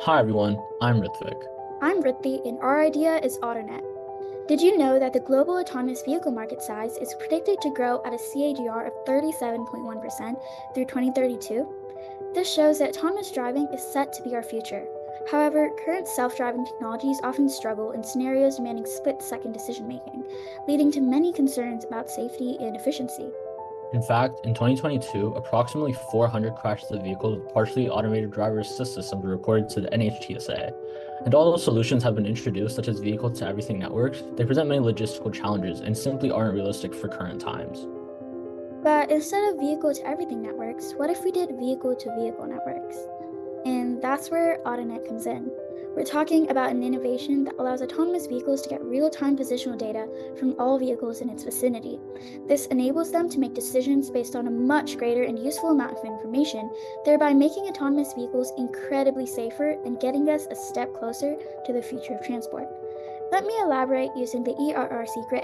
Hi everyone, I'm Ritvik. I'm Ritti, and our idea is Autonet. Did you know that the global autonomous vehicle market size is predicted to grow at a CAGR of 37.1% through 2032? This shows that autonomous driving is set to be our future. However, current self driving technologies often struggle in scenarios demanding split second decision making, leading to many concerns about safety and efficiency. In fact, in 2022, approximately 400 crashes of vehicles with partially automated driver assist systems were reported to the NHTSA. And although solutions have been introduced, such as vehicle to everything networks, they present many logistical challenges and simply aren't realistic for current times. But instead of vehicle to everything networks, what if we did vehicle to vehicle networks? And that's where Autonet comes in. We're talking about an innovation that allows autonomous vehicles to get real time positional data from all vehicles in its vicinity. This enables them to make decisions based on a much greater and useful amount of information, thereby making autonomous vehicles incredibly safer and getting us a step closer to the future of transport. Let me elaborate using the ERRC grid.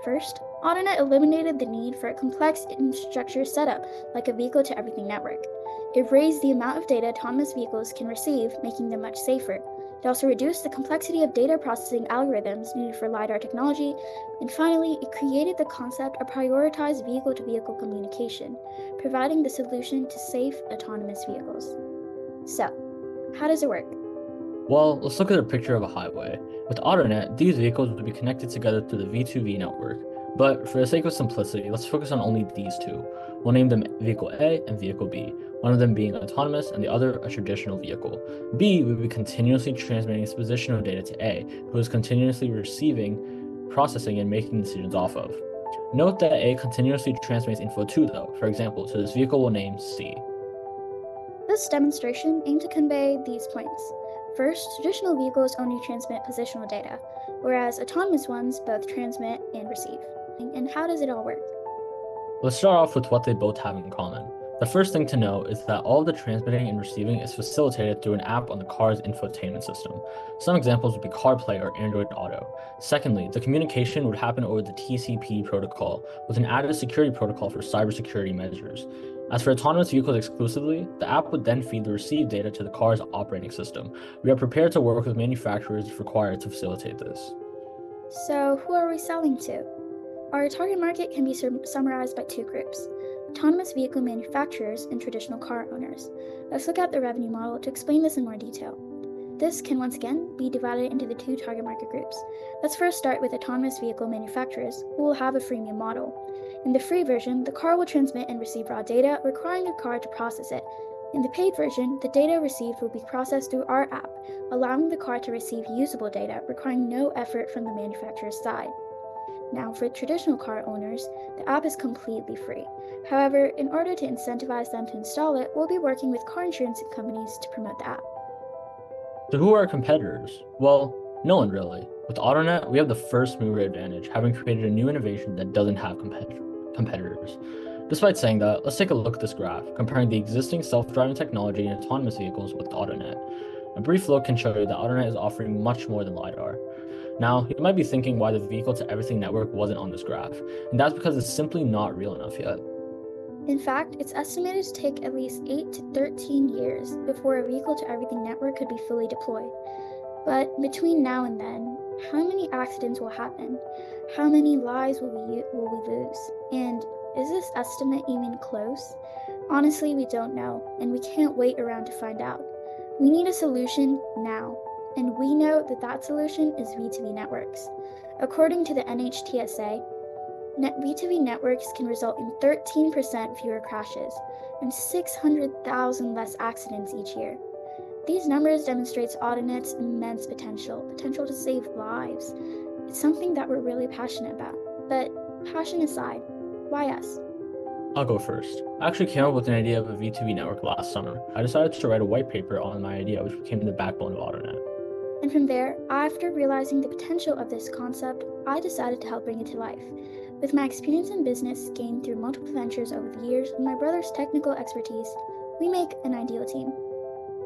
First, Autonet eliminated the need for a complex infrastructure setup like a vehicle to everything network. It raised the amount of data autonomous vehicles can receive, making them much safer. It also reduced the complexity of data processing algorithms needed for LiDAR technology. And finally, it created the concept of prioritized vehicle to vehicle communication, providing the solution to safe autonomous vehicles. So, how does it work? Well, let's look at a picture of a highway. With Autonet, these vehicles would be connected together through the V2V network. But for the sake of simplicity, let's focus on only these two. We'll name them Vehicle A and Vehicle B, one of them being autonomous and the other a traditional vehicle. B would be continuously transmitting its positional data to A, who is continuously receiving, processing, and making decisions off of. Note that A continuously transmits info too, though. For example, to this vehicle we'll name C. This demonstration aimed to convey these points. First, traditional vehicles only transmit positional data, whereas autonomous ones both transmit and receive. And how does it all work? Let's start off with what they both have in common. The first thing to know is that all of the transmitting and receiving is facilitated through an app on the car's infotainment system. Some examples would be CarPlay or Android Auto. Secondly, the communication would happen over the TCP protocol with an added security protocol for cybersecurity measures. As for autonomous vehicles exclusively, the app would then feed the received data to the car's operating system. We are prepared to work with manufacturers if required to facilitate this. So, who are we selling to? Our target market can be summarized by two groups: autonomous vehicle manufacturers and traditional car owners. Let's look at the revenue model to explain this in more detail. This can once again be divided into the two target market groups. Let's first start with autonomous vehicle manufacturers, who will have a freemium model. In the free version, the car will transmit and receive raw data, requiring a car to process it. In the paid version, the data received will be processed through our app, allowing the car to receive usable data, requiring no effort from the manufacturer's side. Now, for traditional car owners, the app is completely free. However, in order to incentivize them to install it, we'll be working with car insurance companies to promote the app. So who are our competitors? Well, no one really. With Autonet, we have the first mover advantage, having created a new innovation that doesn't have competitors. Despite saying that, let's take a look at this graph, comparing the existing self-driving technology in autonomous vehicles with Autonet. A brief look can show you that Autonet is offering much more than LiDAR. Now, you might be thinking why the vehicle to everything network wasn't on this graph, and that's because it's simply not real enough yet. In fact, it's estimated to take at least 8 to 13 years before a vehicle to everything network could be fully deployed. But between now and then, how many accidents will happen? How many lives will we lose? And is this estimate even close? Honestly, we don't know, and we can't wait around to find out. We need a solution now, and we know that that solution is V2V networks. According to the NHTSA, V2V networks can result in 13% fewer crashes and 600,000 less accidents each year. These numbers demonstrates Autonet's immense potential to save lives. It's something that we're really passionate about. But passion aside, why us? I'll go first. I actually came up with an idea of a V2V network last summer. I decided to write a white paper on my idea, which became the backbone of Autonet. And from there, after realizing the potential of this concept, I decided to help bring it to life. With my experience in business gained through multiple ventures over the years and my brother's technical expertise, we make an ideal team.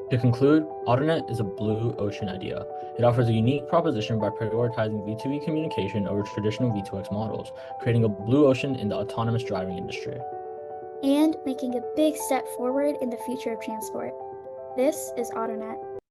To conclude, Autonet is a blue ocean idea. It offers a unique proposition by prioritizing V2V communication over traditional V2X models, creating a blue ocean in the autonomous driving industry. And making a big step forward in the future of transport. This is Autonet.